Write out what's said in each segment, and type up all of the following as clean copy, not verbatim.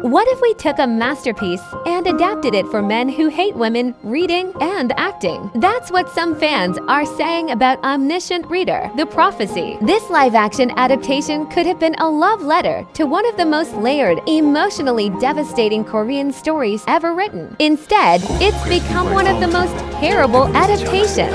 What if we took a masterpiece and adapted it for men who hate women reading and acting? That's what some fans are saying about Omniscient Reader, The Prophecy. This live-action adaptation could have been a love letter to one of the most layered, emotionally devastating Korean stories ever written. Instead, it's become one of the most terrible adaptations.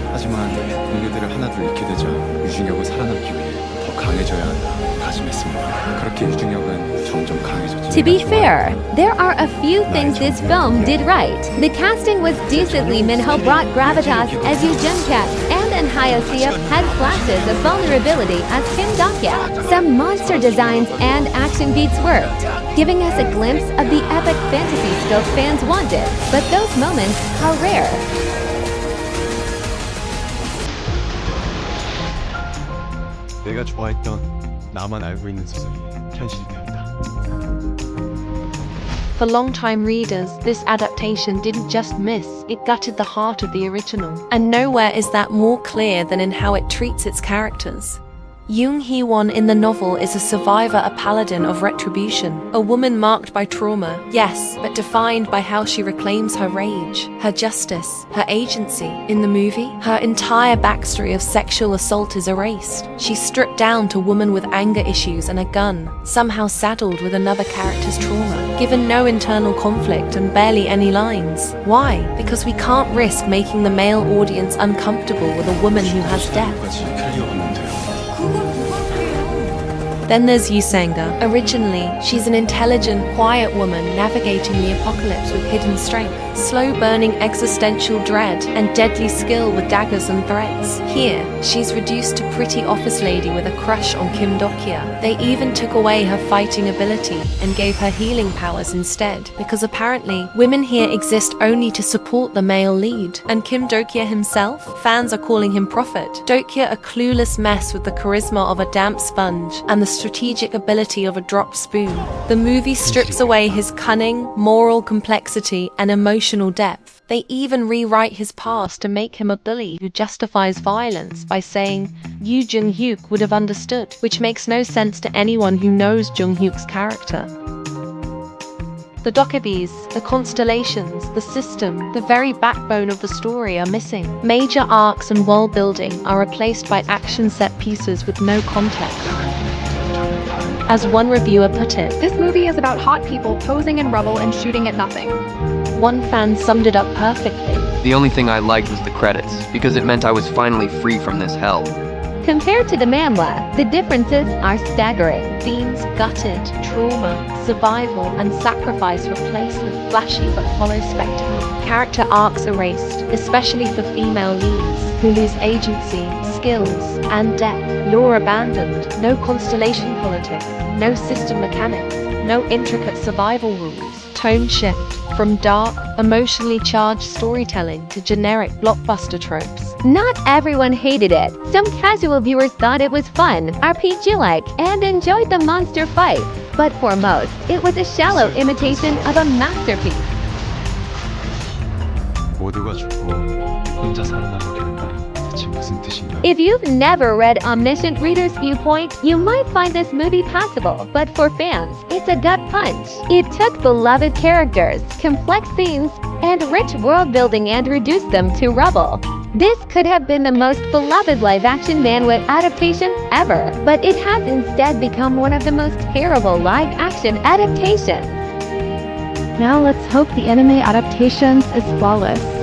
하지만 공개들을 하나둘 잃게 되자 유중혁은 살아남기 위해 더 강해져야 한다 다짐했습니다. 그렇게 유중혁은 점점 강해졌죠. To be fair, there are a few things this film did right. The casting was decently. Minho brought gravitas as Yoo Jung-kat, and An Hyo-seop had flashes of vulnerability as Kim Dokja. Some monster designs and action beats worked, giving us a glimpse of the epic fantasy scope fans wanted. But those moments are rare. 내가 좋아했던 나만 알고 있는 소설이 현실이 되었다. For long-time readers, this adaptation didn't just miss, it gutted the heart of the original. And nowhere is that more clear than in how it treats its characters. Yoon Hee-won in the novel is a survivor, a paladin of retribution, a woman marked by trauma, yes, but defined by how she reclaims her rage, her justice, her agency. In the movie, her entire backstory of sexual assault is erased. She's stripped down to a woman with anger issues and a gun, somehow saddled with another character's trauma, given no internal conflict and barely any lines. Why? Because we can't risk making the male audience uncomfortable with a woman who has depth. Then there's Yoo Sang-ga. Originally, she's an intelligent, quiet woman navigating the apocalypse with hidden strength, slow-burning existential dread, and deadly skill with daggers and threads. Here, she's reduced to pretty office lady with a crush on Kim Dokja. They even took away her fighting ability and gave her healing powers instead, because apparently, women here exist only to support the male lead. And Kim Dokja himself? Fans are calling him Prophet. Dokja a clueless mess with the charisma of a damp sponge and the strategic ability of a dropped spoon. The movie strips away his cunning, moral complexity, and emotional depth. They even rewrite his past to make him a bully who justifies violence by saying Yoo Jung-hyuk would have understood, which makes no sense to anyone who knows Jung-hyuk's character. The dokkaebis, the constellations, the system, the very backbone of the story are missing. Major arcs and world building are replaced by action set pieces with no context. As one reviewer put it, this movie is about hot people posing in rubble and shooting at nothing. One fan summed it up perfectly. The only thing I liked was the credits, because it meant I was finally free from this hell. Compared to the manhwa, the differences are staggering. Themes gutted, trauma, survival, and sacrifice replaced with flashy but hollow spectacle. Character arcs erased, especially for female leads, who lose agency, skills, and depth. Lore abandoned, no constellation politics, no system mechanics, no intricate survival rules. Tone shift from dark, emotionally charged storytelling to generic blockbuster tropes. Not everyone hated it. Some casual viewers thought it was fun, RPG-like, and enjoyed the monster fight. But for most, it was a shallow imitation of a masterpiece. 모두가 죽고 혼자 살아남게 된다니 대체 무슨 뜻인가? If you've never read Omniscient Reader's viewpoint, you might find this movie passable, but for fans, it's a gut punch. It took beloved characters, complex themes, and rich world building and reduced them to rubble. This could have been the most beloved live-action manhwa adaptation ever, but it has instead become one of the most terrible live-action adaptations. Now let's hope the anime adaptations is flawless.